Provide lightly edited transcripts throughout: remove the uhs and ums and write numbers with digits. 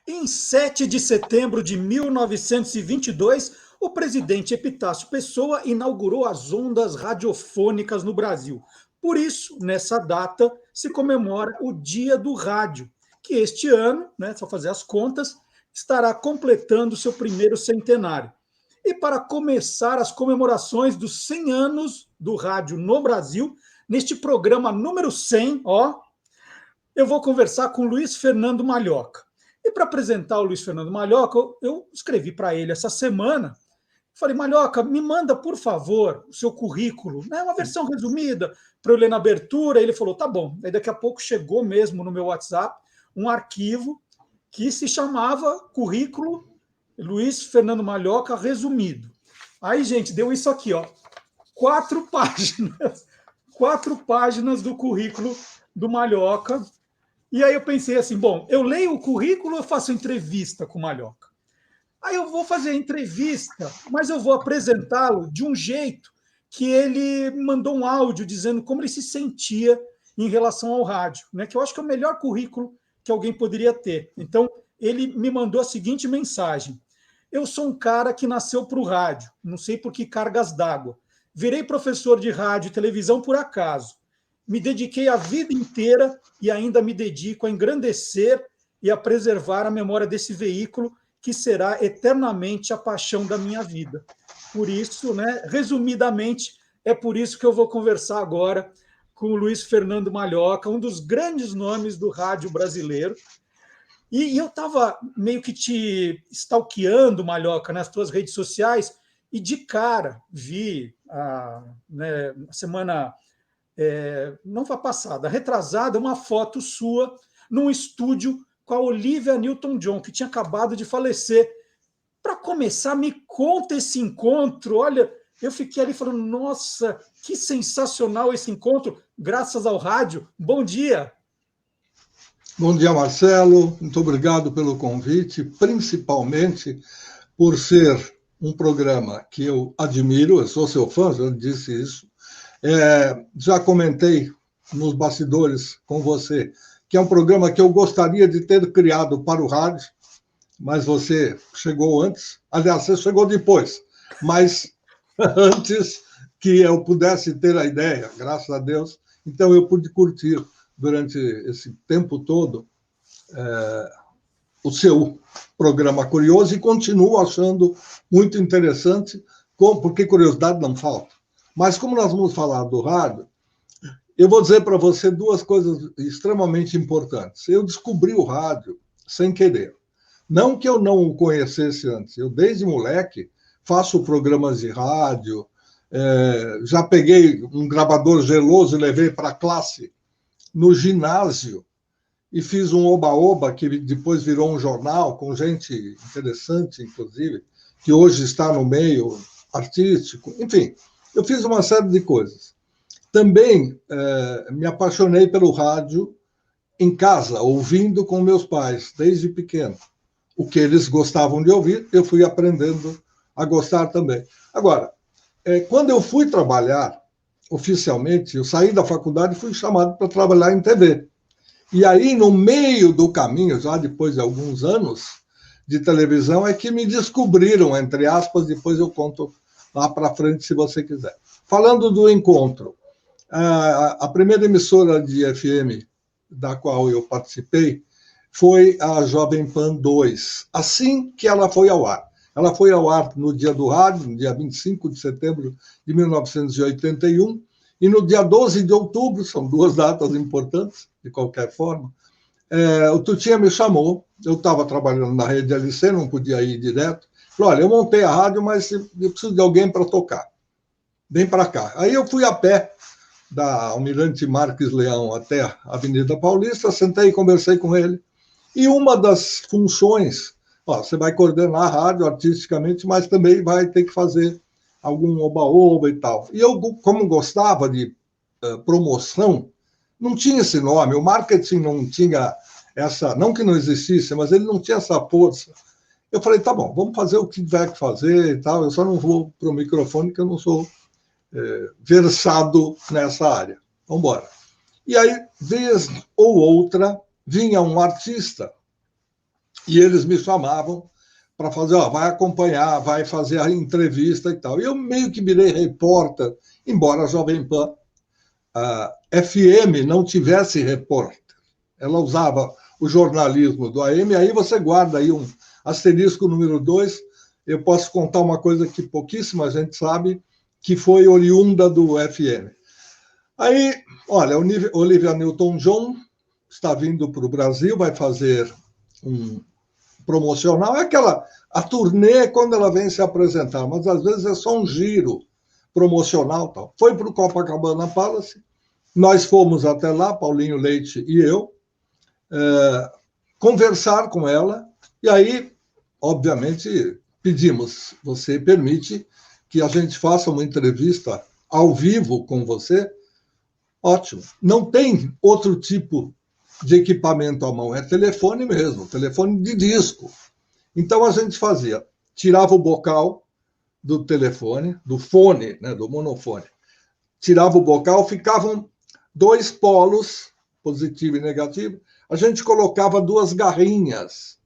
Em 7 de setembro de 1922, o presidente Epitácio Pessoa inaugurou as ondas radiofônicas no Brasil. Por isso, nessa data, se comemora o Dia do Rádio, que este ano, só fazer as contas, estará completando seu primeiro centenário. E para começar as comemorações dos 100 anos do rádio no Brasil, neste programa número 100, eu vou conversar com Luiz Fernando Malhoca. E para apresentar o Luiz Fernando Malhoca, eu escrevi para ele essa semana. Falei, Malhoca, me manda, por favor, o seu currículo, uma versão resumida, para eu ler na abertura. Ele falou, tá bom. Aí daqui a pouco chegou mesmo no meu WhatsApp um arquivo que se chamava Currículo Luiz Fernando Malhoca Resumido. Aí, gente, deu isso aqui, 4 páginas. 4 páginas do currículo do Malhoca. E aí eu pensei assim, bom, eu leio o currículo ou eu faço entrevista com o Malhoca? Aí eu vou fazer a entrevista, mas eu vou apresentá-lo de um jeito que ele mandou um áudio dizendo como ele se sentia em relação ao rádio, que eu acho que é o melhor currículo que alguém poderia ter. Então, ele me mandou a seguinte mensagem: eu sou um cara que nasceu para o rádio, não sei por que cargas d'água. Virei professor de rádio e televisão por acaso. Me dediquei a vida inteira e ainda me dedico a engrandecer e a preservar a memória desse veículo que será eternamente a paixão da minha vida. Por isso, resumidamente, é por isso que eu vou conversar agora com o Luiz Fernando Malhoca, um dos grandes nomes do rádio brasileiro. E eu estava meio que te stalkeando, Malhoca, nas tuas redes sociais, e de cara vi a semana, não foi passada, retrasada, uma foto sua num estúdio com a Olivia Newton-John, que tinha acabado de falecer. Para começar, me conta esse encontro. Olha, eu fiquei ali falando, nossa, que sensacional esse encontro, graças ao rádio. Bom dia. Bom dia, Marcelo. Muito obrigado pelo convite, principalmente por ser um programa que eu admiro, eu sou seu fã, já disse isso. Já comentei nos bastidores com você que é um programa que eu gostaria de ter criado para o rádio, mas você chegou antes. Aliás, você chegou depois, mas antes que eu pudesse ter a ideia, graças a Deus. Então, eu pude curtir durante esse tempo todo o seu programa curioso e continuo achando muito interessante, porque curiosidade não falta. Mas como nós vamos falar do rádio, eu vou dizer para você duas coisas extremamente importantes. Eu descobri o rádio sem querer. Não que eu não o conhecesse antes. Eu, desde moleque, faço programas de rádio, já peguei um gravador geloso e levei para a classe no ginásio e fiz um oba-oba, que depois virou um jornal, com gente interessante, inclusive, que hoje está no meio artístico. Enfim, eu fiz uma série de coisas. Também me apaixonei pelo rádio em casa, ouvindo com meus pais, desde pequeno. O que eles gostavam de ouvir, eu fui aprendendo a gostar também. Agora, quando eu fui trabalhar, oficialmente, eu saí da faculdade e fui chamado para trabalhar em TV. E aí, no meio do caminho, já depois de alguns anos de televisão, é que me descobriram, entre aspas, depois eu conto lá para frente, se você quiser. Falando do encontro, a primeira emissora de FM da qual eu participei foi a Jovem Pan 2, assim que ela foi ao ar. Ela foi ao ar no dia do rádio, no dia 25 de setembro de 1981, e no dia 12 de outubro, são duas datas importantes, de qualquer forma, o Tutinha me chamou, eu estava trabalhando na rede LC, não podia ir direto, falou, olha, eu montei a rádio, mas eu preciso de alguém para tocar, vem para cá. Aí eu fui a pé, da Almirante Marques Leão até a Avenida Paulista, sentei e conversei com ele, e uma das funções, você vai coordenar a rádio artisticamente, mas também vai ter que fazer algum oba-oba e tal. E eu, como gostava de promoção, não tinha esse nome, o marketing não tinha essa, não que não existisse, mas ele não tinha essa força. Eu falei, tá bom, vamos fazer o que tiver que fazer e tal, eu só não vou para o microfone, que eu não sou versado nessa área. Vamos embora. E aí, vez ou outra, vinha um artista E eles me chamavam para fazer, ó, vai acompanhar, vai fazer a entrevista e tal. E eu meio que virei repórter, embora a Jovem Pan, a FM, não tivesse repórter. Ela usava o jornalismo do AM, aí você guarda aí um asterisco número 2. Eu posso contar uma coisa que pouquíssima gente sabe, que foi oriunda do FM. Aí, olha, Olivia Newton-John está vindo para o Brasil, vai fazer um promocional, é a turnê quando ela vem se apresentar, mas às vezes é só um giro promocional. Tal. Foi para o Copacabana Palace, nós fomos até lá, Paulinho Leite e eu, conversar com ela, e aí, obviamente, pedimos, você permite que a gente faça uma entrevista ao vivo com você? Ótimo. Não tem outro tipo de equipamento à mão, é telefone mesmo, telefone de disco. Então a gente fazia, tirava o bocal do telefone, do fone, né, do monofone, tirava o bocal, ficavam 2 polos, positivo e negativo, a gente colocava 2 garrinhas,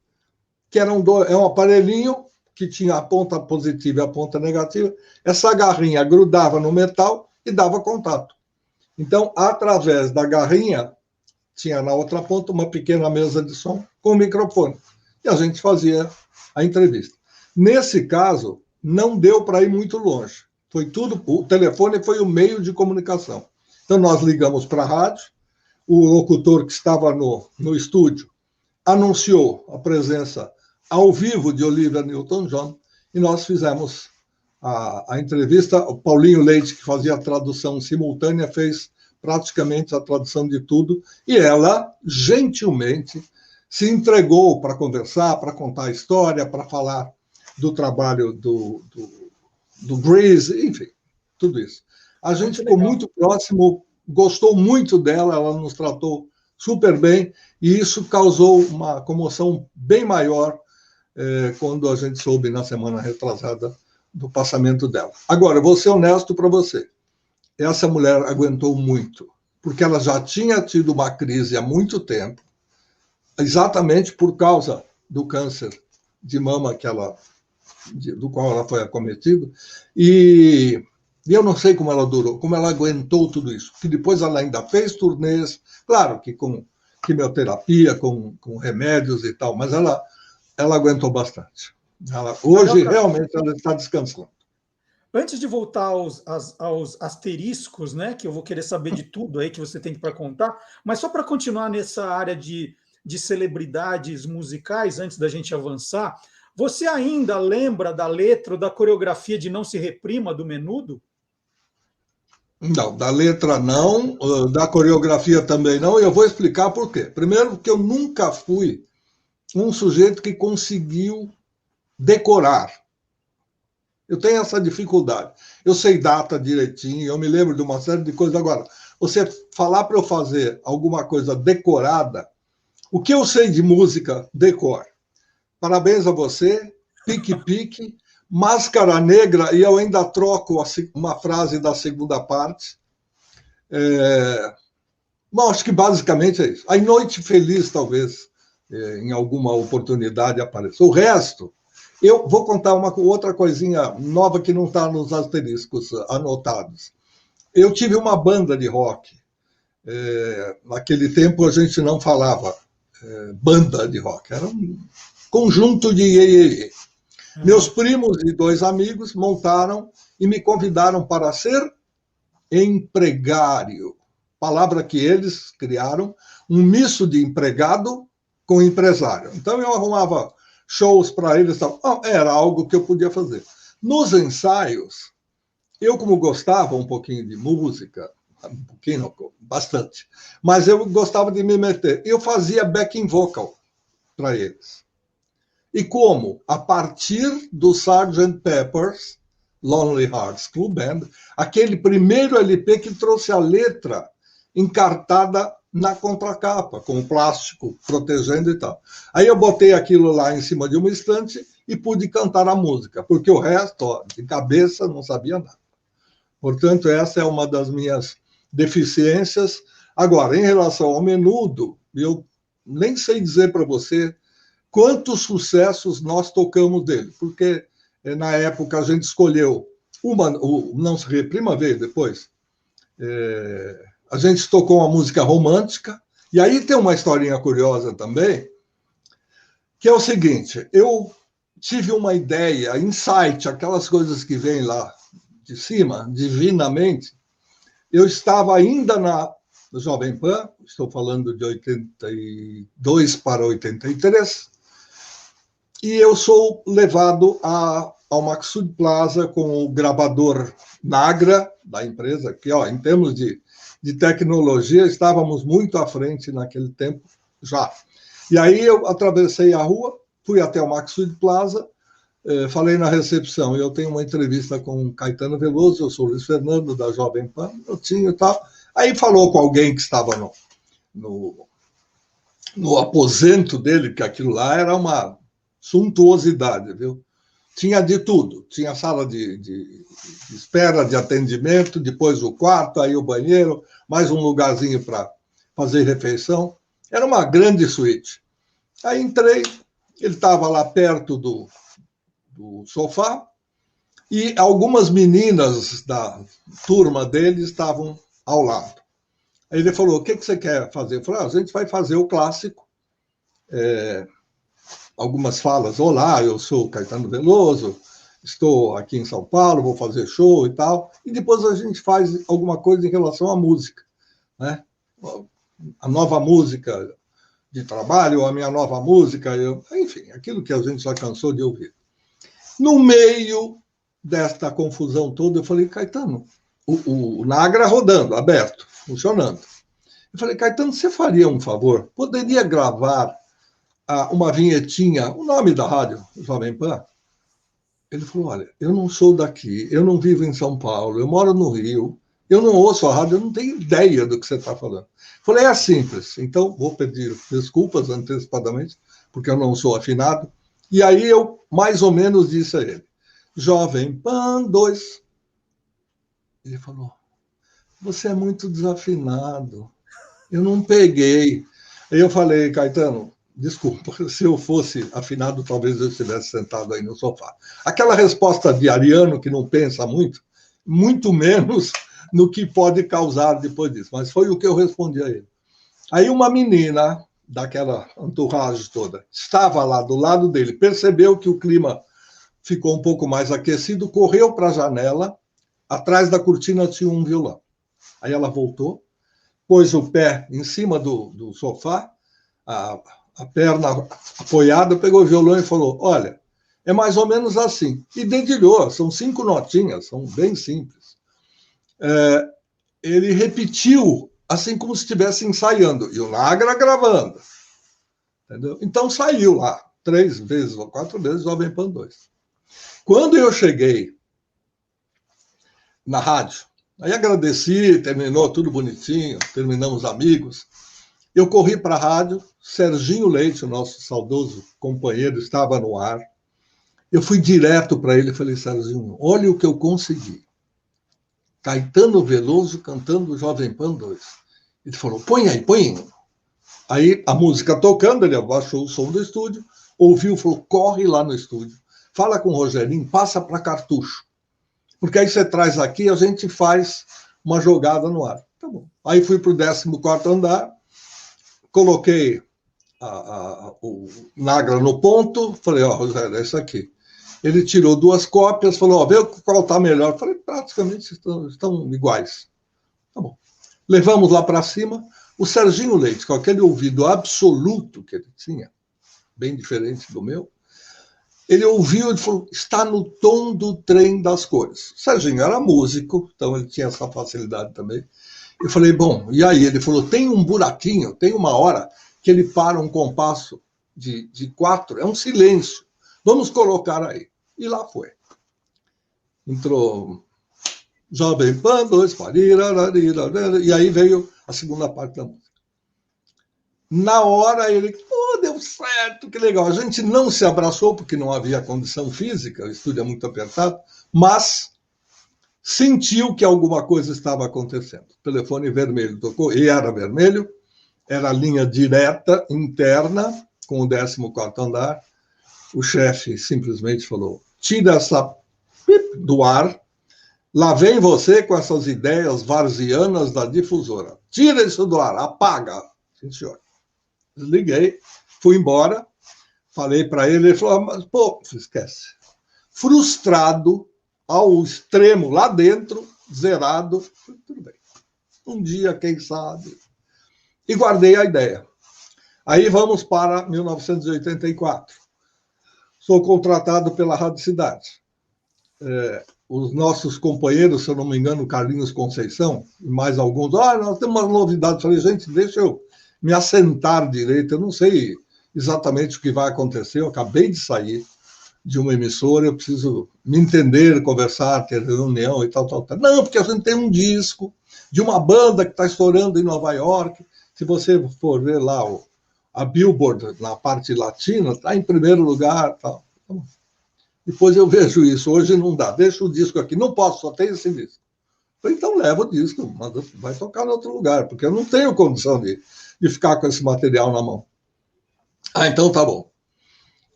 que é um aparelhinho que tinha a ponta positiva e a ponta negativa, essa garrinha grudava no metal e dava contato. Então, através da garrinha, tinha na outra ponta uma pequena mesa de som com microfone. E a gente fazia a entrevista. Nesse caso, não deu para ir muito longe. Foi tudo, o telefone foi o meio de comunicação. Então, nós ligamos para a rádio, o locutor que estava no estúdio anunciou a presença ao vivo de Olivia Newton-John e nós fizemos a entrevista. O Paulinho Leite, que fazia a tradução simultânea, fez praticamente a tradução de tudo, e ela, gentilmente, se entregou para conversar, para contar a história, para falar do trabalho do Grease, enfim, tudo isso. A gente ficou muito próximo, gostou muito dela, ela nos tratou super bem, e isso causou uma comoção bem maior quando a gente soube, na semana retrasada, do passamento dela. Agora, vou ser honesto para você. Essa mulher aguentou muito, porque ela já tinha tido uma crise há muito tempo, exatamente por causa do câncer de mama do qual ela foi acometida, e eu não sei como ela durou, como ela aguentou tudo isso, que depois ela ainda fez turnês, claro que com quimioterapia, com remédios e tal, mas ela aguentou bastante. Hoje, realmente, ela está descansando. Antes de voltar aos asteriscos, né, que eu vou querer saber de tudo aí que você tem para contar, mas só para continuar nessa área de celebridades musicais, antes da gente avançar, você ainda lembra da letra ou da coreografia de Não Se Reprima, do Menudo? Não, da letra não, da coreografia também não, e eu vou explicar por quê. Primeiro, porque eu nunca fui um sujeito que conseguiu decorar. Eu tenho essa dificuldade. Eu sei data direitinho, eu me lembro de uma série de coisas. Agora, você falar para eu fazer alguma coisa decorada, o que eu sei de música, decor. Parabéns a você, pique-pique, Máscara Negra, e eu ainda troco uma frase da segunda parte. Bom, acho que basicamente é isso. A Noite Feliz, talvez, em alguma oportunidade apareça. O resto... Eu vou contar uma outra coisinha nova que não está nos asteriscos anotados. Eu tive uma banda de rock. Naquele tempo a gente não falava banda de rock, era um conjunto de iê. Meus primos e 2 amigos montaram e me convidaram para ser empregário. Palavra que eles criaram, um misto de empregado com empresário. Então eu arrumava shows para eles, era algo que eu podia fazer. Nos ensaios, eu como gostava um pouquinho de música, um pouquinho, não, bastante, mas eu gostava de me meter. Eu fazia backing vocal para eles. E como? A partir do Sgt. Pepper's Lonely Hearts Club Band, aquele primeiro LP que trouxe a letra encartada na contracapa, com o plástico protegendo e tal. Aí eu botei aquilo lá em cima de uma estante e pude cantar a música, porque o resto, de cabeça, não sabia nada. Portanto, essa é uma das minhas deficiências. Agora, em relação ao Menudo, eu nem sei dizer para você quantos sucessos nós tocamos dele, porque na época a gente escolheu não se reprima, veio depois, a gente tocou uma música romântica, e aí tem uma historinha curiosa também, que é o seguinte, eu tive uma ideia, insight, aquelas coisas que vêm lá de cima, divinamente. Eu estava ainda na Jovem Pan, estou falando de 82 para 83, e eu sou levado ao Maxud Plaza com o gravador Nagra da empresa, que, em termos de tecnologia, estávamos muito à frente naquele tempo já. E aí eu atravessei a rua, fui até o Maxud Plaza, falei na recepção, eu tenho uma entrevista com o Caetano Veloso, eu sou o Luiz Fernando, da Jovem Pan, eu tinha e tal. Aí falou com alguém que estava no aposento dele, que aquilo lá era uma suntuosidade, viu? Tinha de tudo, tinha sala de espera, de atendimento, depois o quarto, aí o banheiro, mais um lugarzinho para fazer refeição. Era uma grande suíte. Aí entrei, ele estava lá perto do sofá, e algumas meninas da turma dele estavam ao lado. Aí ele falou, o que você quer fazer? Eu falei, a gente vai fazer o clássico, algumas falas, olá, eu sou Caetano Veloso, estou aqui em São Paulo, vou fazer show e tal, e depois a gente faz alguma coisa em relação à música, né? A nova música de trabalho, a minha nova música, enfim, aquilo que a gente já cansou de ouvir. No meio desta confusão toda, eu falei, Caetano, o Nagra rodando, aberto, funcionando. Eu falei, Caetano, você faria um favor? Poderia gravar uma vinhetinha, o nome da rádio, Jovem Pan? Ele falou, olha, eu não sou daqui, eu não vivo em São Paulo, eu moro no Rio, eu não ouço a rádio, eu não tenho ideia do que você está falando. Eu falei, é simples, então vou pedir desculpas antecipadamente, porque eu não sou afinado. E aí eu, mais ou menos, disse a ele, Jovem Pan 2. Ele falou, você é muito desafinado, eu não peguei. Aí eu falei, Caetano, desculpa, se eu fosse afinado, talvez eu estivesse sentado aí no sofá. Aquela resposta de ariano que não pensa muito menos no que pode causar depois disso. Mas foi o que eu respondi a ele. Aí uma menina daquela entourage toda estava lá do lado dele, percebeu que o clima ficou um pouco mais aquecido, correu para a janela, atrás da cortina tinha um violão. Aí ela voltou, pôs o pé em cima do sofá, a perna apoiada, pegou o violão e falou, olha, é mais ou menos assim. E dedilhou, são 5 notinhas, são bem simples. Ele repetiu, assim como se estivesse ensaiando, e o Nagra gravando. Entendeu? Então saiu lá, 3 vezes ou 4 vezes, Jovem Pan 2. Quando eu cheguei na rádio, aí agradeci, terminou tudo bonitinho, terminamos amigos. Eu corri para a rádio, Serginho Leite, o nosso saudoso companheiro, estava no ar. Eu fui direto para ele e falei, Serginho, olha o que eu consegui. Caetano Veloso cantando Jovem Pan 2. Ele falou, põe aí, põe. Aí a música tocando, ele abaixou o som do estúdio, ouviu, falou, corre lá no estúdio, fala com o Rogerinho, passa para cartucho. Porque aí você traz aqui, a gente faz uma jogada no ar. Tá bom. Aí fui para o 14º andar, coloquei o Nagra no ponto, falei, Rogério, é isso aqui. Ele tirou 2 cópias, falou, vê qual está melhor. Falei, praticamente estão iguais. Tá bom. Levamos lá para cima. O Serginho Leite, com aquele ouvido absoluto que ele tinha, bem diferente do meu, ele ouviu e falou, está no tom do trem das cores. O Serginho era músico, então ele tinha essa facilidade também. Eu falei, bom, e aí? Ele falou, tem um buraquinho, tem uma hora que ele para um compasso de 4, é um silêncio. Vamos colocar aí. E lá foi. Entrou Jovem Pan 2, e aí veio a segunda parte da música. Na hora ele, deu certo, que legal. A gente não se abraçou porque não havia condição física, o estúdio é muito apertado, mas sentiu que alguma coisa estava acontecendo. O telefone vermelho tocou, e era vermelho, era a linha direta, interna, com o 14º andar, o chefe simplesmente falou, tira essa do ar, lá vem você com essas ideias varzianas da difusora. Tira isso do ar, apaga. Sim, senhor. Desliguei, fui embora, falei para ele, ele falou, mas, pô, esquece. Frustrado ao extremo, lá dentro, zerado, tudo bem. Um dia, quem sabe. E guardei a ideia. Aí vamos para 1984. Sou contratado pela Rádio Cidade. Os nossos companheiros, se eu não me engano, Carlinhos Conceição, e mais alguns, nós temos uma novidade. Falei, gente, deixa eu me assentar direito, eu não sei exatamente o que vai acontecer, eu acabei de sair de uma emissora, eu preciso me entender, conversar, ter reunião e tal. Não, porque a gente tem um disco de uma banda que está estourando em Nova York, se você for ver lá a Billboard, na parte latina, está em primeiro lugar, tal. Depois eu vejo isso, hoje não dá, deixa o disco aqui, não posso, só tem esse disco. Então leva o disco, mas vai tocar em outro lugar, porque eu não tenho condição de ficar com esse material na mão. Então tá bom.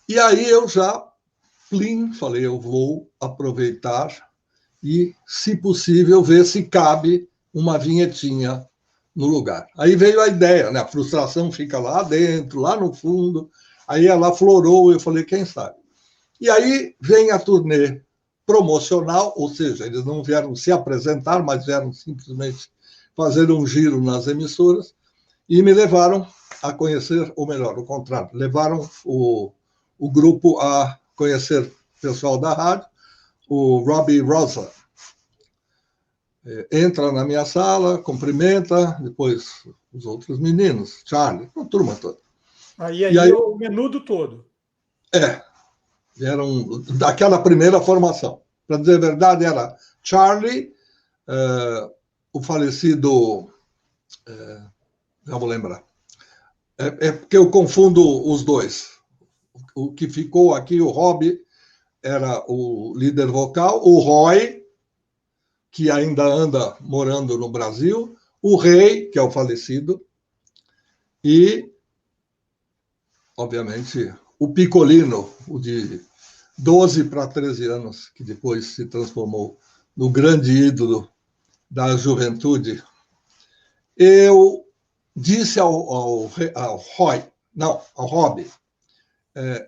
E aí eu já, falei, eu vou aproveitar e, se possível, ver se cabe uma vinhetinha no lugar. Aí veio a ideia, né? A frustração fica lá dentro, lá no fundo, aí ela florou, eu falei, quem sabe? E aí vem a turnê promocional, ou seja, eles não vieram se apresentar, mas vieram simplesmente fazer um giro nas emissoras e me levaram a conhecer, ou melhor, o contrário, levaram o grupo a conhecer o pessoal da rádio, o Robbie Rosa. Entra na minha sala, cumprimenta, depois os outros meninos, Charlie, a turma toda. Aí o menudo todo. Eram daquela primeira formação. Para dizer a verdade, era Charlie, o falecido, já vou lembrar, porque eu confundo os dois. O que ficou aqui, o Robbie, era o líder vocal, o Roy, que ainda anda morando no Brasil, o Rei, que é o falecido, e, obviamente, o Picolino, o de 12 para 13 anos, que depois se transformou no grande ídolo da juventude. Eu disse ao Robbie,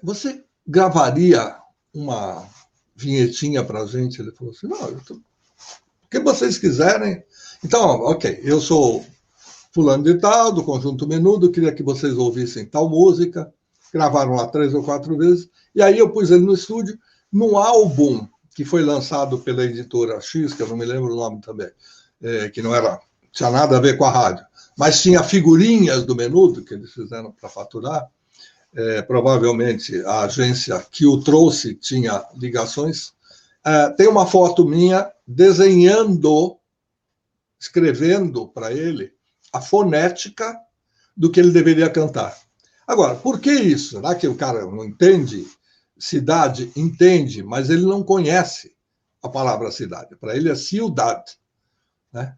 você gravaria uma vinhetinha para a gente? Ele falou assim, não, o que vocês quiserem. Então, ok, eu sou fulano de tal, do Conjunto Menudo, queria que vocês ouvissem tal música, gravaram lá 3 ou 4 vezes, e aí eu pus ele no estúdio, num álbum que foi lançado pela editora X, que eu não me lembro o nome também, que não tinha nada a ver com a rádio, mas tinha figurinhas do Menudo, que eles fizeram para faturar, provavelmente a agência que o trouxe tinha ligações. Tem uma foto minha desenhando, escrevendo para ele a fonética do que ele deveria cantar. Agora, por que isso? Será que o cara não entende? Cidade entende, mas ele não conhece a palavra cidade. Para ele é ciudad, né?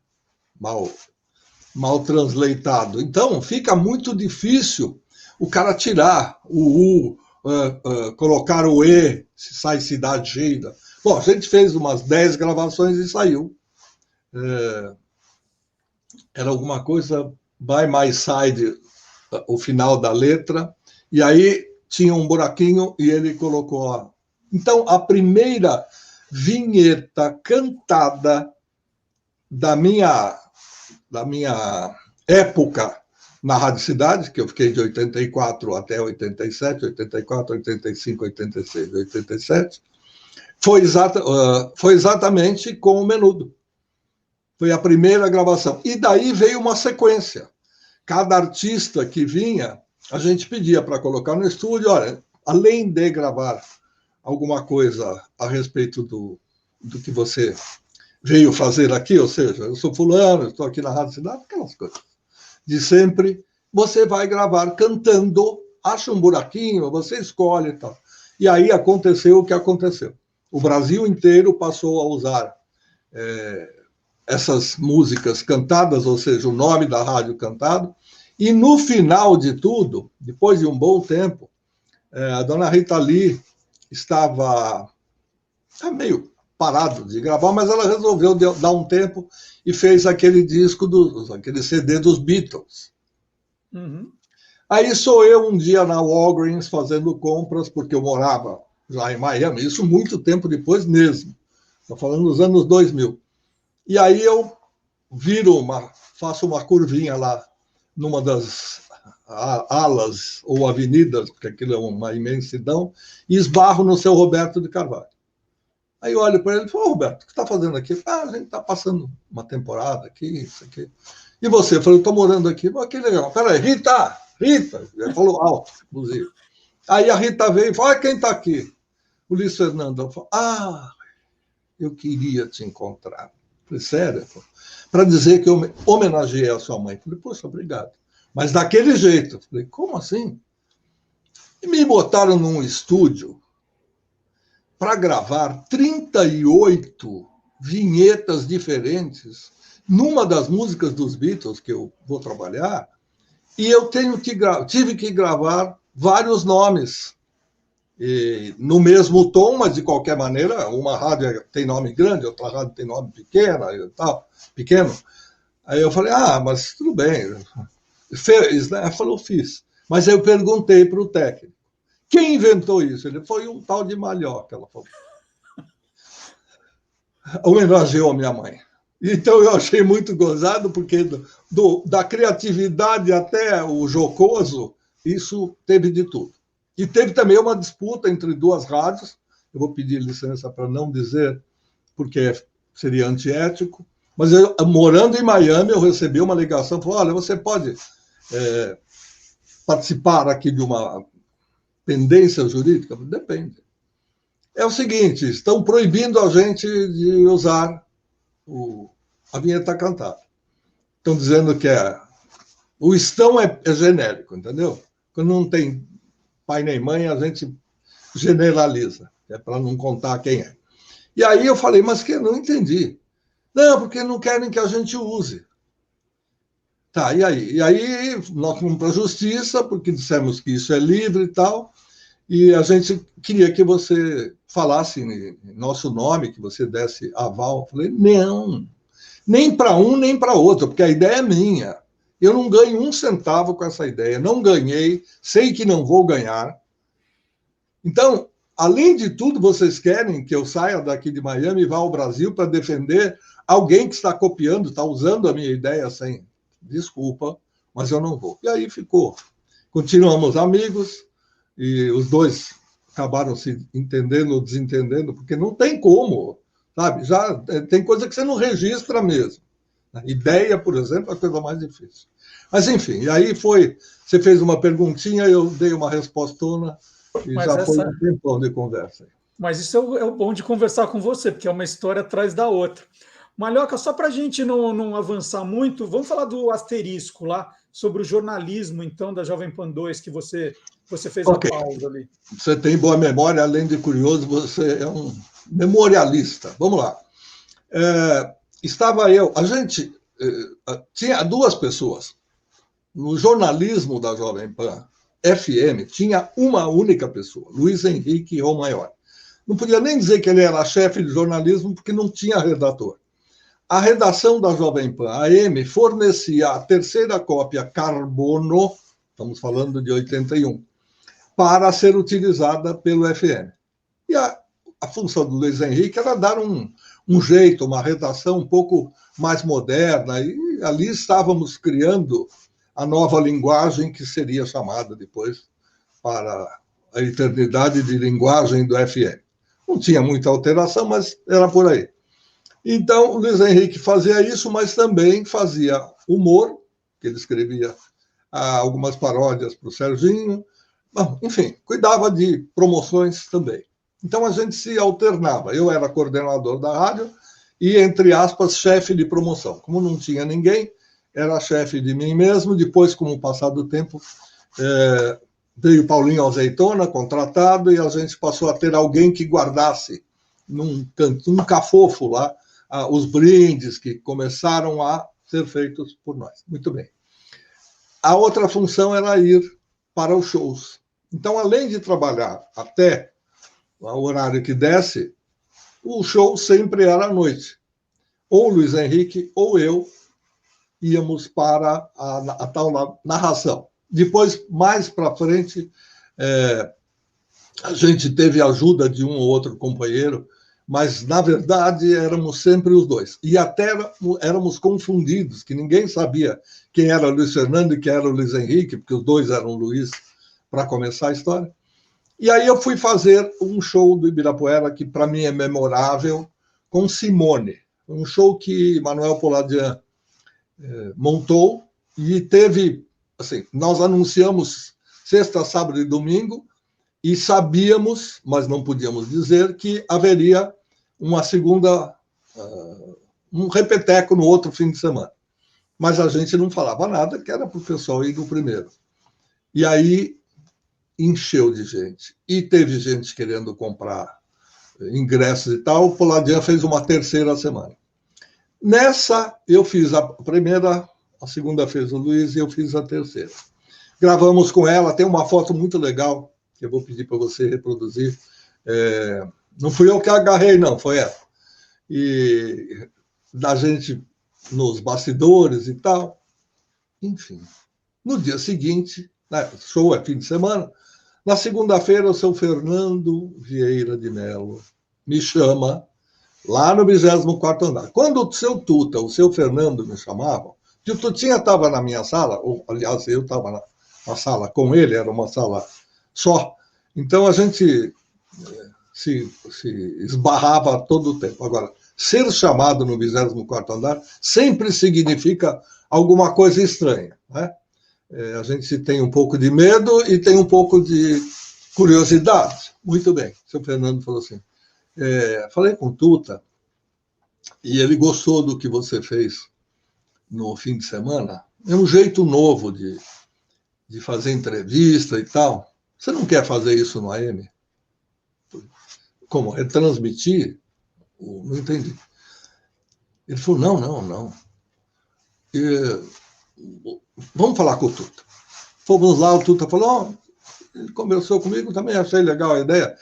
Mal translatado. Então, fica muito difícil o cara tirar o colocar o E, se sai cidade cheia. Bom, a gente fez umas 10 gravações e saiu. Era alguma coisa by my side, o final da letra, e aí tinha um buraquinho e ele colocou. Então, a primeira vinheta cantada da minha época na Rádio Cidade, que eu fiquei de 84 até 87, 84, 85, 86, 87, foi exatamente com o Menudo. Foi a primeira gravação. E daí veio uma sequência. Cada artista que vinha, a gente pedia para colocar no estúdio, olha, além de gravar alguma coisa a respeito do que você veio fazer aqui, ou seja, eu sou fulano, estou aqui na Rádio Cidade, aquelas coisas de sempre, você vai gravar cantando, acha um buraquinho, você escolhe e tal. E aí aconteceu o que aconteceu. O Brasil inteiro passou a usar essas músicas cantadas, ou seja, o nome da rádio cantado, E no final de tudo, depois de um bom tempo, a dona Rita Lee estava meio parado de gravar, mas ela resolveu dar um tempo e fez aquele disco, aquele CD dos Beatles. Uhum. Aí sou eu um dia na Walgreens fazendo compras, porque eu morava já em Miami, isso muito tempo depois mesmo. Estou falando dos anos 2000. E aí eu faço uma curvinha lá numa das alas ou avenidas, porque aquilo é uma imensidão, e esbarro no seu Roberto de Carvalho. Aí eu olho para ele e falo, Roberto, o que você está fazendo aqui? A gente está passando uma temporada aqui, isso aqui. E você? Eu falei, estou morando aqui. Que legal. Peraí, Rita! Ele falou alto, inclusive. Aí a Rita veio e falou, quem está aqui? O Luiz Fernando. Falou, eu queria te encontrar. Eu falei, sério? Para dizer que eu homenageei a sua mãe. Eu falei, poxa, obrigado. Mas daquele jeito. Eu falei, como assim? E me botaram num estúdio para gravar 38 vinhetas diferentes numa das músicas dos Beatles que eu vou trabalhar, e eu tive que gravar vários nomes no mesmo tom, mas de qualquer maneira, uma rádio tem nome grande, outra rádio tem nome pequeno. Aí eu falei, mas tudo bem. Fez, né? Ela falou, fiz. Mas eu perguntei para o técnico, quem inventou isso? Ele foi um tal de Malhoca, ela falou. Homenageou a minha mãe. Então eu achei muito gozado, porque da criatividade até o jocoso, isso teve de tudo. E teve também uma disputa entre duas rádios, eu vou pedir licença para não dizer, porque seria antiético, mas eu, morando em Miami, eu recebi uma ligação, falou, olha, você pode participar aqui de uma pendência jurídica? Depende. É o seguinte, estão proibindo a gente de usar a vinheta cantada. Estão dizendo que o estão é genérico, entendeu? Quando não tem pai nem mãe, a gente generaliza, é para não contar quem é. E aí eu falei, mas que eu não entendi. Não, porque não querem que a gente use. Tá, e aí? E aí nós fomos para a justiça, porque dissemos que isso é livre e tal, e a gente queria que você falasse em nosso nome, que você desse aval. Eu falei, não, nem para um nem para outro, porque a ideia é minha. Eu não ganho um centavo com essa ideia, não ganhei, sei que não vou ganhar. Então, além de tudo, vocês querem que eu saia daqui de Miami e vá ao Brasil para defender alguém que está copiando, está usando a minha ideia sem desculpa, mas eu não vou. E aí ficou. Continuamos amigos, e os dois acabaram se entendendo ou desentendendo, porque não tem como, sabe? Já tem coisa que você não registra mesmo. Ideia, por exemplo, é a coisa mais difícil. Mas, enfim, e aí foi, você fez uma perguntinha, eu dei uma respostona, e mas já foi um tempão de conversa. Mas isso é o bom de conversar com você, porque é uma história atrás da outra. Malhoca, só para a gente não avançar muito, vamos falar do asterisco lá, sobre o jornalismo, então, da Jovem Pan 2, que você fez a pausa ali. Você tem boa memória, além de curioso, você é um memorialista. Vamos lá. Estava eu, a gente tinha duas pessoas. No jornalismo da Jovem Pan FM, tinha uma única pessoa, Luiz Henrique Romaior. Não podia nem dizer que ele era chefe de jornalismo, porque não tinha redator. A redação da Jovem Pan AM fornecia a terceira cópia carbono, estamos falando de 81, para ser utilizada pelo FM. E a função do Luiz Henrique era dar um jeito, uma redação um pouco mais moderna, e ali estávamos criando a nova linguagem que seria chamada depois para a eternidade de linguagem do FM. Não tinha muita alteração, mas era por aí. Então, o Luiz Henrique fazia isso, mas também fazia humor, que ele escrevia algumas paródias para o Serginho. Bom, enfim, cuidava de promoções também. Então, a gente se alternava. Eu era coordenador da rádio e, entre aspas, chefe de promoção. Como não tinha ninguém, era chefe de mim mesmo. Depois, com o passar do tempo, veio Paulinho Azeitona, contratado, e a gente passou a ter alguém que guardasse num cafofo lá os brindes que começaram a ser feitos por nós. Muito bem. a outra função era ir para os shows. Então, além de trabalhar até o horário que desse, o show sempre era à noite. Ou o Luiz Henrique ou eu íamos para a tal narração. Depois, mais para frente, a gente teve a ajuda de um ou outro companheiro, mas, na verdade, éramos sempre os dois. E até éramos confundidos, que ninguém sabia quem era o Luiz Fernando e quem era o Luiz Henrique, porque os dois eram Luiz, para começar a história. E aí eu fui fazer um show do Ibirapuera, que para mim é memorável, com Simone. Um show que Manuel Poladian montou e teve... Assim, nós anunciamos sexta, sábado e domingo e sabíamos, mas não podíamos dizer, que haveria uma segunda... um repeteco no outro fim de semana. Mas a gente não falava nada, que era para o pessoal ir no primeiro. E aí encheu de gente. E teve gente querendo comprar ingressos e tal. O Poladian fez uma terceira semana. Nessa, eu fiz a primeira, a segunda fez o Luiz e eu fiz a terceira. Gravamos com ela, tem uma foto muito legal, que eu vou pedir para você reproduzir. Não fui eu que agarrei, não, foi ela. E da gente nos bastidores e tal. Enfim, no dia seguinte, né, show é fim de semana, na segunda-feira, o seu Fernando Vieira de Mello me chama lá no 24º andar. Quando o seu Tuta, o seu Fernando me chamavam, que o Tutinha estava na minha sala, ou, aliás, eu estava na sala com ele, era uma sala só, então a gente se esbarrava todo o tempo. Agora, ser chamado no 24º andar sempre significa alguma coisa estranha, né? A gente tem um pouco de medo e tem um pouco de curiosidade. Muito bem. O seu Fernando falou assim, falei com o Tuta e ele gostou do que você fez no fim de semana. É um jeito novo de fazer entrevista e tal. Você não quer fazer isso no AM? Como? Retransmitir? Não entendi. Ele falou, não. Vamos falar com o Tuta. Fomos lá, o Tuta falou, ele conversou comigo, também achei legal a ideia.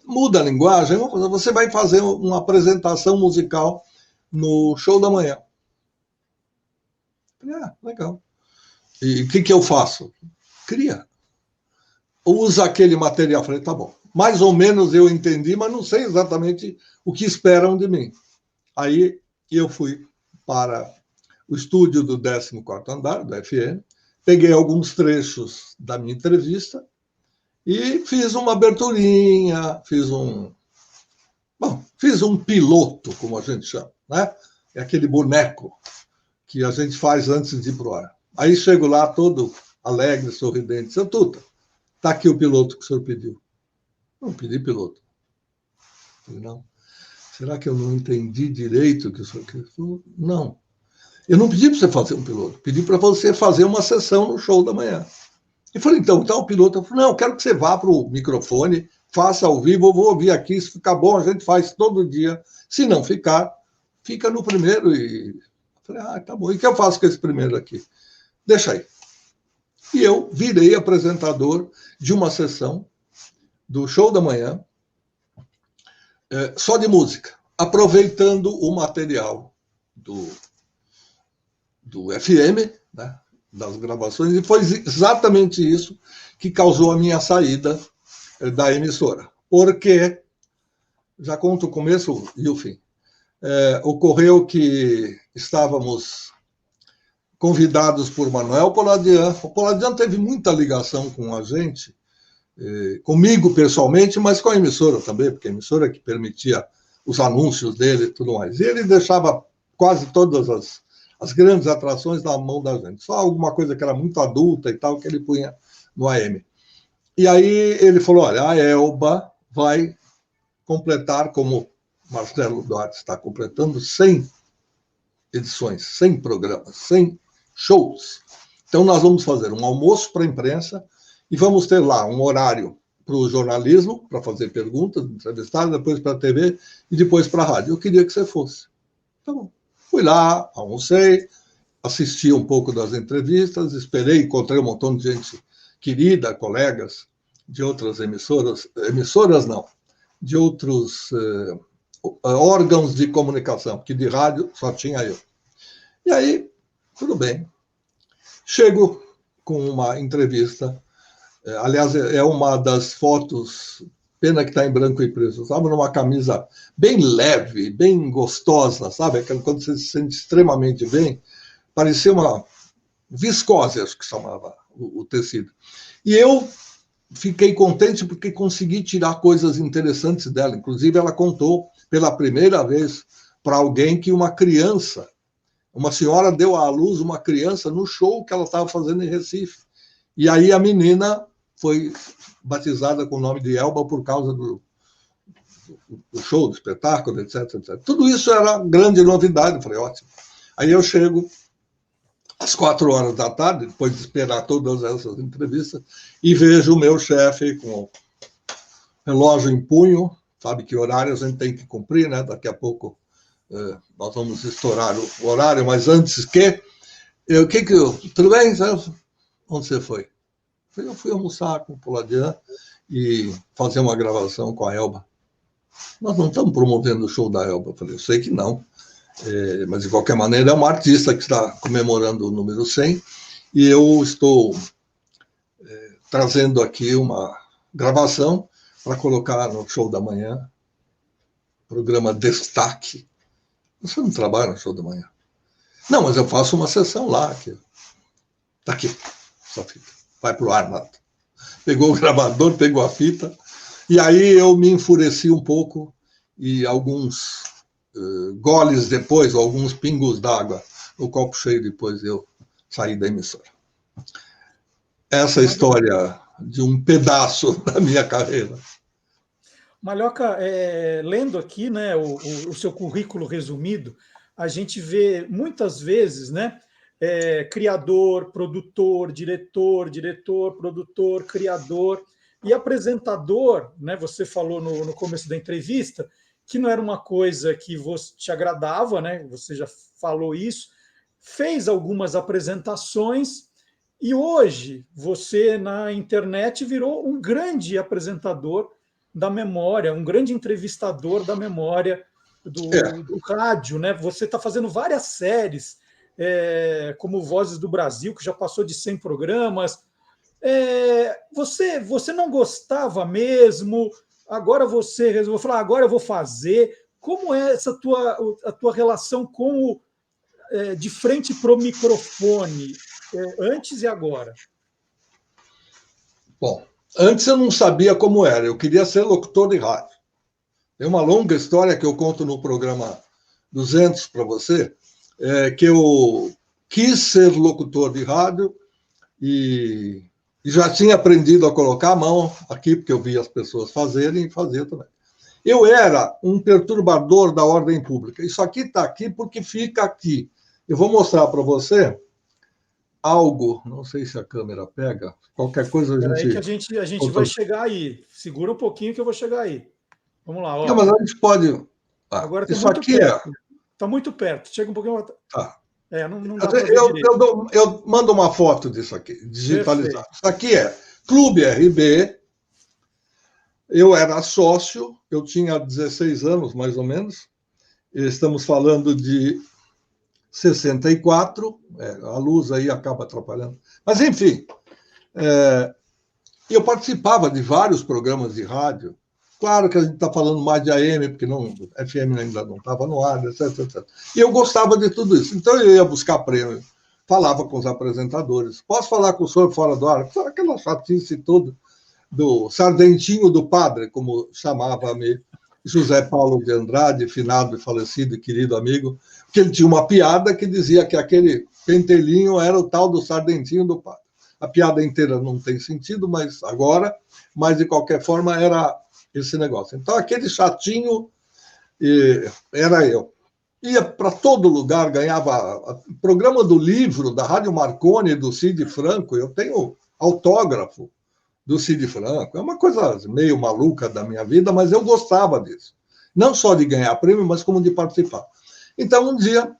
Muda a linguagem, você vai fazer uma apresentação musical no show da manhã. Falei, legal. E o que eu faço? Cria. Usa aquele material. Falei, tá bom. Mais ou menos eu entendi, mas não sei exatamente o que esperam de mim. Aí eu fui para o estúdio do 14º andar, do FM, peguei alguns trechos da minha entrevista e fiz uma aberturinha, fiz um piloto, como a gente chama, né? É aquele boneco que a gente faz antes de ir para o ar. Aí chego lá todo alegre, sorridente. Seu Tuta, está aqui o piloto que o senhor pediu. Não pedi piloto. Falei, não. Será que eu não entendi direito o que o senhor quis? Não. Eu não pedi para você fazer um piloto, pedi para você fazer uma sessão no show da manhã. E falei, então o piloto. Eu falei, não, eu quero que você vá para o microfone, faça ao vivo, eu vou ouvir aqui, se ficar bom, a gente faz todo dia. Se não ficar, fica no primeiro. E eu falei, tá bom. E o que eu faço com esse primeiro aqui? Deixa aí. E eu virei apresentador de uma sessão do show da manhã, só de música, aproveitando o material do FM, né, das gravações, e foi exatamente isso que causou a minha saída da emissora. Porque, já conto o começo e o fim, ocorreu que estávamos convidados por Manuel Poladian. O Poladian teve muita ligação com a gente, comigo pessoalmente, mas com a emissora também, porque a emissora que permitia os anúncios dele e tudo mais. E ele deixava quase todas as grandes atrações na mão da gente. Só alguma coisa que era muito adulta e tal, que ele punha no AM. E aí ele falou, olha, a Elba vai completar, como Marcelo Duarte está completando, 100 edições, 100 programas, 100 shows. Então nós vamos fazer um almoço para a imprensa e vamos ter lá um horário para o jornalismo, para fazer perguntas, entrevistar, depois para a TV e depois para a rádio. Eu queria que você fosse. Tá bom. Fui lá, almocei, assisti um pouco das entrevistas, esperei, encontrei um montão de gente querida, colegas de outras emissoras não, de outros órgãos de comunicação, porque de rádio só tinha eu. E aí, tudo bem. Chego com uma entrevista, aliás, é uma das fotos, pena que está em branco e preto, estava numa camisa bem leve, bem gostosa, sabe? Quando você se sente extremamente bem, parecia uma viscose, acho que chamava o tecido. E eu fiquei contente porque consegui tirar coisas interessantes dela. Inclusive, ela contou pela primeira vez para alguém que uma criança, uma senhora deu à luz uma criança no show que ela estava fazendo em Recife. E aí a menina foi batizada com o nome de Elba por causa do show, do espetáculo, etc, etc. Tudo isso era grande novidade. Eu falei, ótimo. Aí eu chego às 4 horas da tarde, depois de esperar todas essas entrevistas, e vejo o meu chefe com o relógio em punho, sabe que horário a gente tem que cumprir, né? Daqui a pouco nós vamos estourar o horário, mas antes que... Tudo bem? Onde você foi? Eu fui almoçar com o Poladian e fazer uma gravação com a Elba. Nós não estamos promovendo o show da Elba. Eu falei, eu sei que não. Mas, de qualquer maneira, é uma artista que está comemorando o número 100 e eu estou trazendo aqui uma gravação para colocar no show da manhã, programa Destaque. Você não trabalha no show da manhã? Não, mas eu faço uma sessão lá. Está aqui, sua fita. Vai para o ar, nada. Pegou o gravador, pegou a fita, e aí eu me enfureci um pouco e alguns goles depois, alguns pingos d'água no copo cheio depois eu saí da emissora. Essa história de um pedaço da minha carreira. Malhoca, lendo aqui, né, o seu currículo resumido, a gente vê muitas vezes, né, criador, produtor, diretor, produtor, criador e apresentador, né? Você falou no começo da entrevista que não era uma coisa que você te agradava, né? Você já falou isso, fez algumas apresentações e hoje você na internet virou um grande apresentador da memória, um grande entrevistador da memória do rádio, né? Você está fazendo várias séries, como Vozes do Brasil, que já passou de 100 programas. Você não gostava mesmo? Agora você resolveu falar, agora eu vou fazer. Como é a tua relação com de frente para o microfone, antes e agora? Bom, antes eu não sabia como era, eu queria ser locutor de rádio. Tem uma longa história que eu conto no programa 200 para você, que eu quis ser locutor de rádio e já tinha aprendido a colocar a mão aqui, porque eu via as pessoas fazerem e fazia também. Eu era um perturbador da ordem pública. Isso aqui está aqui porque fica aqui. Eu vou mostrar para você algo, não sei se a câmera pega, qualquer coisa a gente... Aí que a gente vai chegar aí. Segura um pouquinho que eu vou chegar aí. Vamos lá. Ó. Não, mas a gente pode... Agora tá isso muito aqui perto. Está muito perto. Chega um pouquinho... Tá. Não dá para ver direito. Eu mando uma foto disso aqui, digitalizado. Perfeito. Isso aqui é Clube RB. Eu era sócio, eu tinha 16 anos, mais ou menos. Estamos falando de 64. A luz aí acaba atrapalhando. Mas, enfim, eu participava de vários programas de rádio. Claro que a gente está falando mais de AM, porque FM ainda não estava no ar, etc, etc. E eu gostava de tudo isso. Então eu ia buscar prêmio, falava com os apresentadores. Posso falar com o senhor fora do ar? Aquela chatice toda do Sardentinho do Padre, como chamava-me José Paulo de Andrade, finado e falecido e querido amigo, que ele tinha uma piada que dizia que aquele pentelinho era o tal do Sardentinho do Padre. A piada inteira não tem sentido, mas de qualquer forma era esse negócio. Então, aquele chatinho era eu. Ia para todo lugar, ganhava programa do livro, da Rádio Marconi, do Cid Franco. Eu tenho autógrafo do Cid Franco. É uma coisa meio maluca da minha vida, mas eu gostava disso. Não só de ganhar prêmio, mas como de participar. Então, um dia,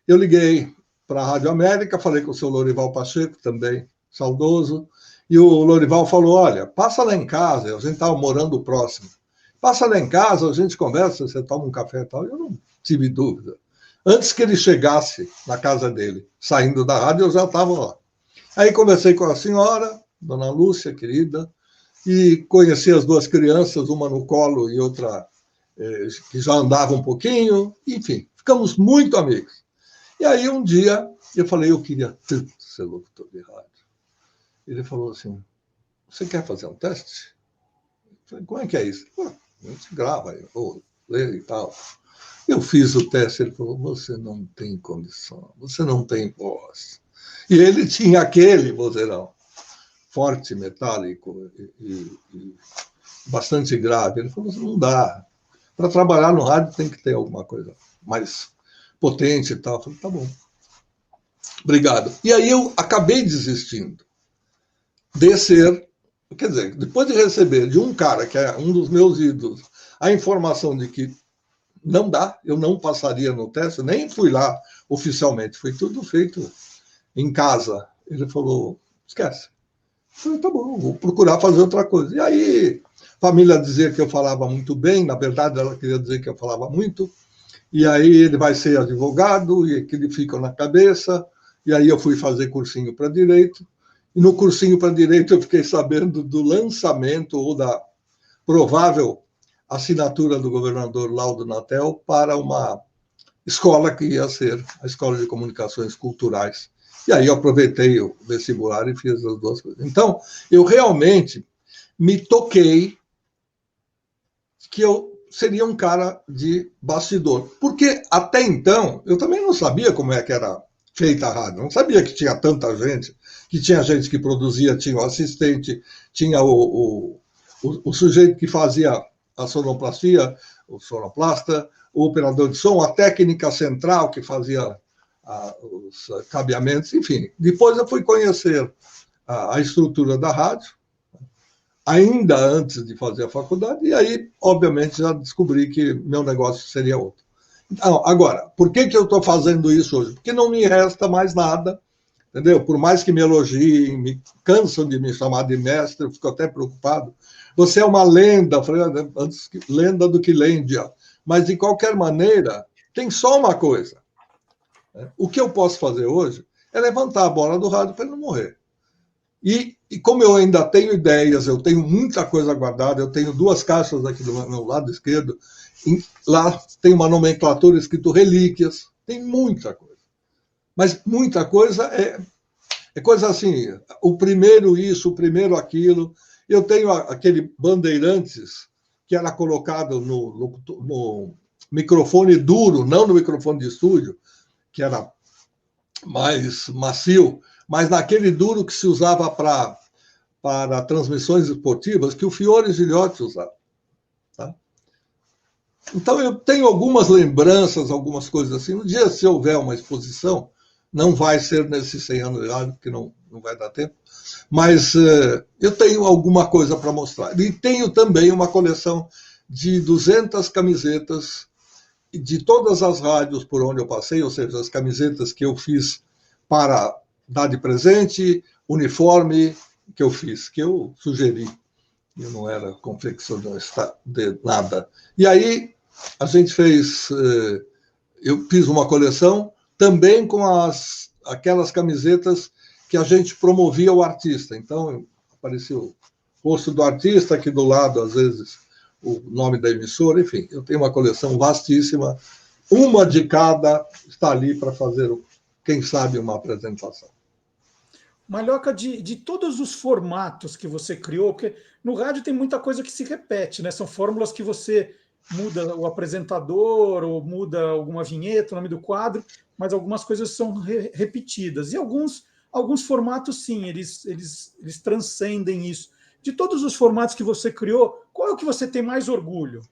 eu liguei para a Rádio América, falei com o seu Lorival Pacheco, também saudoso, e o Lorival falou, olha, passa lá em casa, a gente estava morando próximo, passa lá em casa, a gente conversa, você toma um café e tal. Eu não tive dúvida. Antes que ele chegasse na casa dele, saindo da rádio, eu já estava lá. Aí conversei com a senhora, dona Lúcia, querida, e conheci as duas crianças, uma no colo e outra que já andava um pouquinho, enfim, ficamos muito amigos. E aí um dia eu falei, eu queria tanto ser locutor de rádio. Ele falou assim, você quer fazer um teste? Eu falei, como é que é isso? A gente grava, ou lê e tal. Eu fiz o teste, ele falou, você não tem condição, você não tem voz. E ele tinha aquele vozeirão, forte, metálico e bastante grave. Ele falou, não dá. Para trabalhar no rádio tem que ter alguma coisa mais potente e tal. Eu falei, tá bom. Obrigado. E aí eu acabei desistindo de ser, quer dizer, depois de receber de um cara que é um dos meus ídolos a informação de que não dá, eu não passaria no teste, nem fui lá oficialmente, foi tudo feito em casa. Ele falou, esquece. Eu falei, tá bom, vou procurar fazer outra coisa. E aí, a família dizia que eu falava muito bem, na verdade ela queria dizer que eu falava muito, e aí ele vai ser advogado, e aquilo fica na cabeça, e aí eu fui fazer cursinho para Direito, e no cursinho para Direito eu fiquei sabendo do lançamento ou da provável assinatura do governador Laudo Natel para uma escola que ia ser a Escola de Comunicações Culturais. E aí eu aproveitei o vestibular e fiz as duas coisas. Então, eu realmente me toquei que eu seria um cara de bastidor. Porque até então, eu também não sabia como é que era feita a rádio. Não sabia que tinha tanta gente, que tinha gente que produzia, tinha o assistente, tinha o sujeito que fazia a sonoplastia, o sonoplasta, o operador de som, a técnica central que fazia os cabeamentos, enfim. Depois eu fui conhecer a estrutura da rádio, ainda antes de fazer a faculdade, e aí, obviamente, já descobri que meu negócio seria outro. Então, agora, por que eu estou fazendo isso hoje? Porque não me resta mais nada, entendeu? Por mais que me elogiem, me cansam de me chamar de mestre, eu fico até preocupado. Você é uma lenda, antes lenda do que lêndia. Mas, de qualquer maneira, tem só uma coisa. O que eu posso fazer hoje é levantar a bola do rádio para ele não morrer. E como eu ainda tenho ideias, eu tenho muita coisa guardada, eu tenho 2 caixas aqui do meu lado esquerdo, lá tem uma nomenclatura escrito relíquias, tem muita coisa. Mas muita coisa é coisa assim, o primeiro isso, o primeiro aquilo. Eu tenho aquele Bandeirantes que era colocado no microfone duro, não no microfone de estúdio, que era mais macio, mas naquele duro que se usava para transmissões esportivas, que o Fiore Gilhote usava. Tá? Então, eu tenho algumas lembranças, algumas coisas assim. Um dia, se houver uma exposição, não vai ser nesses 100 anos de rádio, porque não vai dar tempo, mas eu tenho alguma coisa para mostrar. E tenho também uma coleção de 200 camisetas de todas as rádios por onde eu passei, ou seja, as camisetas que eu fiz para dar de presente, uniforme que eu fiz, que eu sugeri. Eu não era confeccionista de nada. E aí a gente fez, eu fiz uma coleção também com aquelas camisetas que a gente promovia o artista. Então apareceu o rosto do artista aqui do lado, às vezes o nome da emissora, enfim, eu tenho uma coleção vastíssima, uma de cada está ali para fazer, quem sabe, uma apresentação. Malhoca, de todos os formatos que você criou, porque no rádio tem muita coisa que se repete, né? São fórmulas que você muda o apresentador, ou muda alguma vinheta, o nome do quadro, mas algumas coisas são repetidas. E alguns formatos, sim, eles transcendem isso. De todos os formatos que você criou, qual é o que você tem mais orgulho?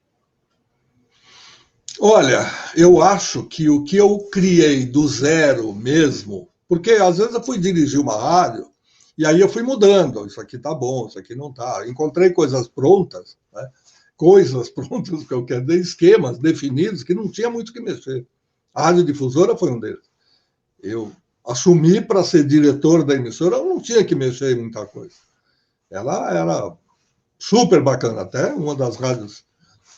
Olha, eu acho que o que eu criei do zero mesmo, porque às vezes eu fui dirigir uma rádio e aí eu fui mudando, isso aqui tá bom, isso aqui não tá. Encontrei coisas prontas, né? Coisas prontas, que eu quero dizer, esquemas definidos que não tinha muito o que mexer. A radiodifusora foi um deles. Eu assumi para ser diretor da emissora, eu não tinha que mexer em muita coisa. Ela era super bacana, até uma das rádios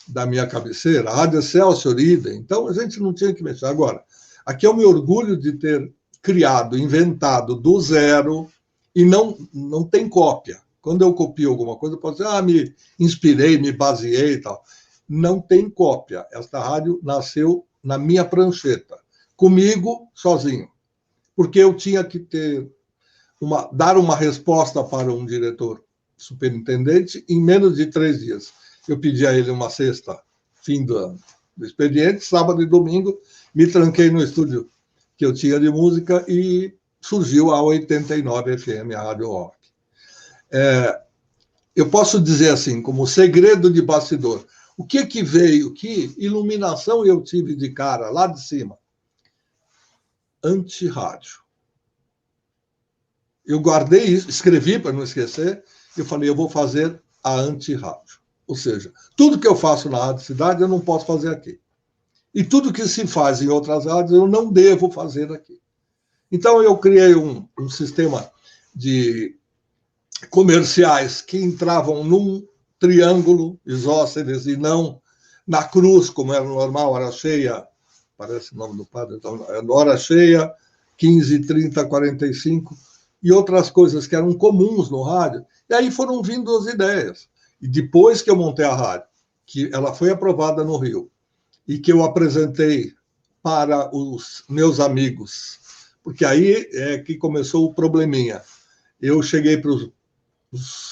da minha cabeceira, a Rádio Excelsior, idem. Então, a gente não tinha que mexer. Agora, aqui eu me orgulho de ter criado, inventado do zero, e não tem cópia. Quando eu copio alguma coisa, eu posso dizer, me inspirei, me baseei e tal. Não tem cópia. Esta rádio nasceu na minha prancheta, comigo, sozinho. Porque eu tinha que dar uma resposta para um diretor superintendente em menos de 3 dias. Eu pedi a ele uma sexta, fim do expediente, sábado e domingo, me tranquei no estúdio que eu tinha de música e surgiu a 89 FM, a Rádio Rock. Eu posso dizer assim, como segredo de bastidor, o que veio, que iluminação eu tive de cara, lá de cima? Antirrádio. Eu guardei isso, escrevi para não esquecer, eu falei, eu vou fazer a antirrádio. Ou seja, tudo que eu faço na Rádio Cidade eu não posso fazer aqui. E tudo que se faz em outras rádios eu não devo fazer aqui. Então eu criei um sistema de comerciais que entravam num triângulo isósceles e não na cruz, como era normal, hora cheia, parece o nome do padre, então, hora cheia, 15, 30, 45, e outras coisas que eram comuns no rádio. E aí foram vindo as ideias. E depois que eu montei a rádio, que ela foi aprovada no Rio, e que eu apresentei para os meus amigos, porque aí é que começou o probleminha. Eu cheguei para os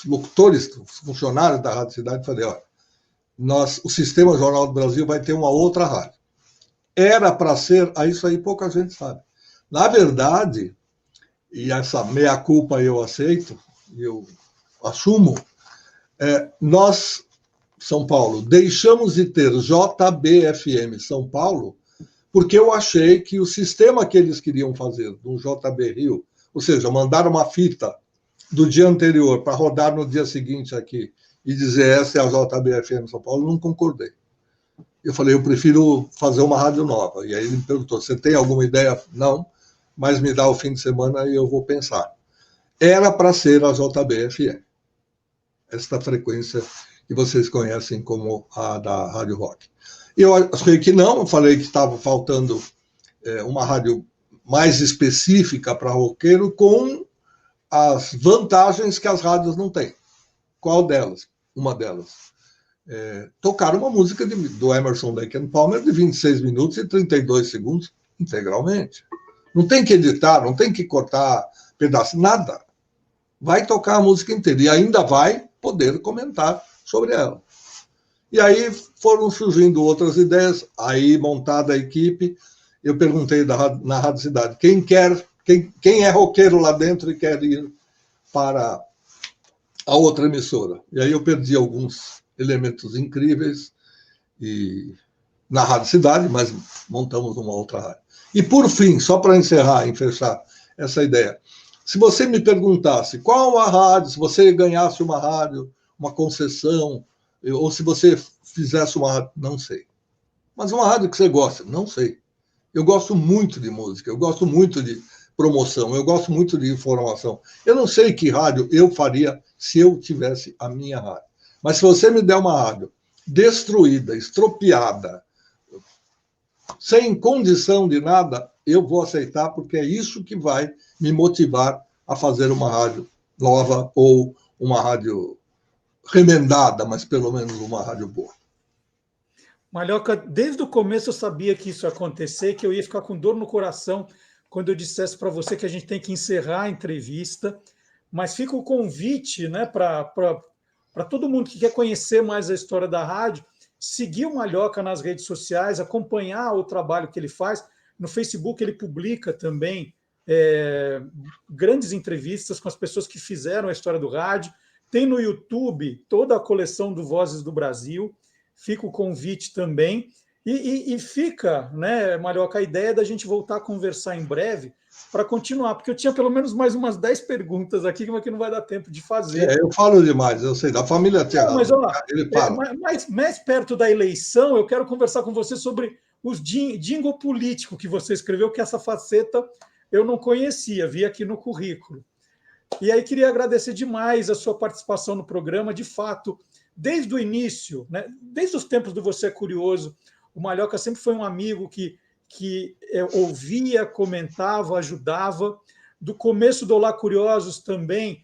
locutores, os funcionários da Rádio Cidade, e falei, olha, o Sistema Jornal do Brasil vai ter uma outra rádio. Era para ser, isso aí pouca gente sabe. Na verdade, e essa meia-culpa eu aceito, eu assumo, nós, São Paulo, deixamos de ter JBFM São Paulo porque eu achei que o sistema que eles queriam fazer do JB Rio, ou seja, mandar uma fita do dia anterior para rodar no dia seguinte aqui e dizer essa é a JBFM São Paulo, não concordei. Eu falei, eu prefiro fazer uma rádio nova. E aí ele me perguntou, você tem alguma ideia? Não, mas me dá o fim de semana e eu vou pensar. Era para ser a JBFM, esta frequência que vocês conhecem como a da Rádio Rock. Eu achei que não, eu falei que estava faltando uma rádio mais específica para roqueiro com as vantagens que as rádios não têm. Qual delas? Uma delas. Tocar uma música do Emerson, Lake and Palmer de 26 minutos e 32 segundos integralmente. Não tem que editar, não tem que cortar pedaço, nada. Vai tocar a música inteira e ainda vai poder comentar sobre ela. E aí foram surgindo outras ideias, aí montada a equipe, eu perguntei na Rádio Cidade, quem é roqueiro lá dentro e quer ir para a outra emissora? E aí eu perdi alguns elementos incríveis na Rádio Cidade, mas montamos uma outra rádio. E por fim, só para encerrar e fechar essa ideia, se você me perguntasse qual a rádio, se você ganhasse uma rádio, uma concessão, ou se você fizesse uma rádio, não sei. Mas uma rádio que você gosta, não sei. Eu gosto muito de música, eu gosto muito de promoção, eu gosto muito de informação. Eu não sei que rádio eu faria se eu tivesse a minha rádio. Mas se você me der uma rádio destruída, estropiada, sem condição de nada, eu vou aceitar, porque é isso que vai me motivar a fazer uma rádio nova ou uma rádio remendada, mas pelo menos uma rádio boa. Malhoca, desde o começo eu sabia que isso ia acontecer, que eu ia ficar com dor no coração quando eu dissesse para você que a gente tem que encerrar a entrevista, mas fica o convite, né, para todo mundo que quer conhecer mais a história da rádio, seguir o Malhoca nas redes sociais, acompanhar o trabalho que ele faz. No Facebook ele publica também grandes entrevistas com as pessoas que fizeram a história do rádio. Tem no YouTube toda a coleção do Vozes do Brasil. Fica o convite também. E fica, né, Malhoca, a ideia da gente voltar a conversar em breve para continuar, porque eu tinha pelo menos mais umas 10 perguntas aqui, mas que não vai dar tempo de fazer. Eu falo demais, eu sei, da família Thiago. Mas, ele fala. Mais perto da eleição, eu quero conversar com você sobre os jingle político que você escreveu, que essa faceta eu não conhecia, vi aqui no currículo. E aí queria agradecer demais a sua participação no programa. De fato, desde o início, né, desde os tempos do Você é Curioso, o Malhoca sempre foi um amigo que ouvia, comentava, ajudava. Do começo do Olá Curiosos também,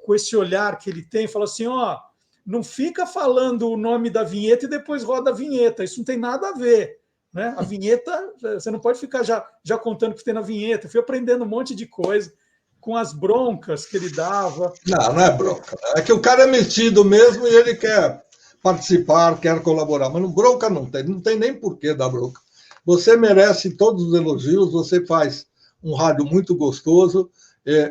com esse olhar que ele tem, fala assim, ó, não fica falando o nome da vinheta e depois roda a vinheta, isso não tem nada a ver. Né? A vinheta, você não pode ficar já contando o que tem na vinheta. Eu fui aprendendo um monte de coisa com as broncas que ele dava. Não é bronca. É que o cara é metido mesmo e ele quer participar, quer colaborar. Mas bronca não tem nem porquê dar bronca. Você merece todos os elogios, você faz um rádio muito gostoso,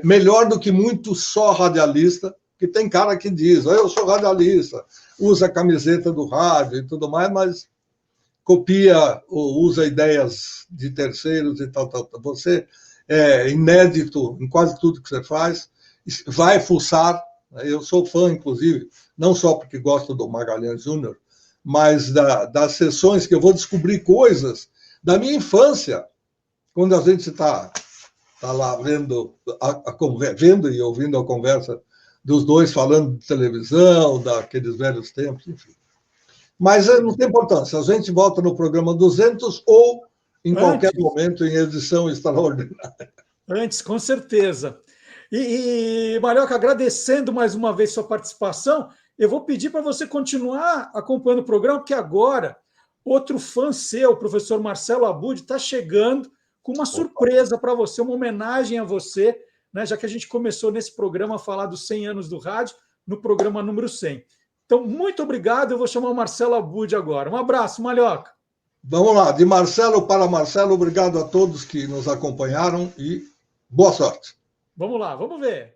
melhor do que muito só radialista, que tem cara que diz, eu sou radialista, usa a camiseta do rádio e tudo mais, mas copia ou usa ideias de terceiros e tal. Você é inédito em quase tudo que você faz, vai fuçar. Eu sou fã, inclusive, não só porque gosto do Magalhães Júnior, mas das sessões que eu vou descobrir coisas da minha infância, quando a gente está lá vendo e ouvindo a conversa dos dois falando de televisão, daqueles velhos tempos, enfim. Mas não tem importância, a gente volta no programa 200 ou em qualquer momento em edição extraordinária. Antes, com certeza. E Malhoca, agradecendo mais uma vez sua participação, eu vou pedir para você continuar acompanhando o programa, porque agora outro fã seu, o professor Marcelo Abud, está chegando com uma surpresa para você, uma homenagem a você, né, já que a gente começou nesse programa a falar dos 100 anos do rádio, no programa número 100. Então, muito obrigado, eu vou chamar o Marcelo Abud agora. Um abraço, Malhoca. Vamos lá, de Marcelo para Marcelo, obrigado a todos que nos acompanharam e boa sorte. Vamos lá, vamos ver.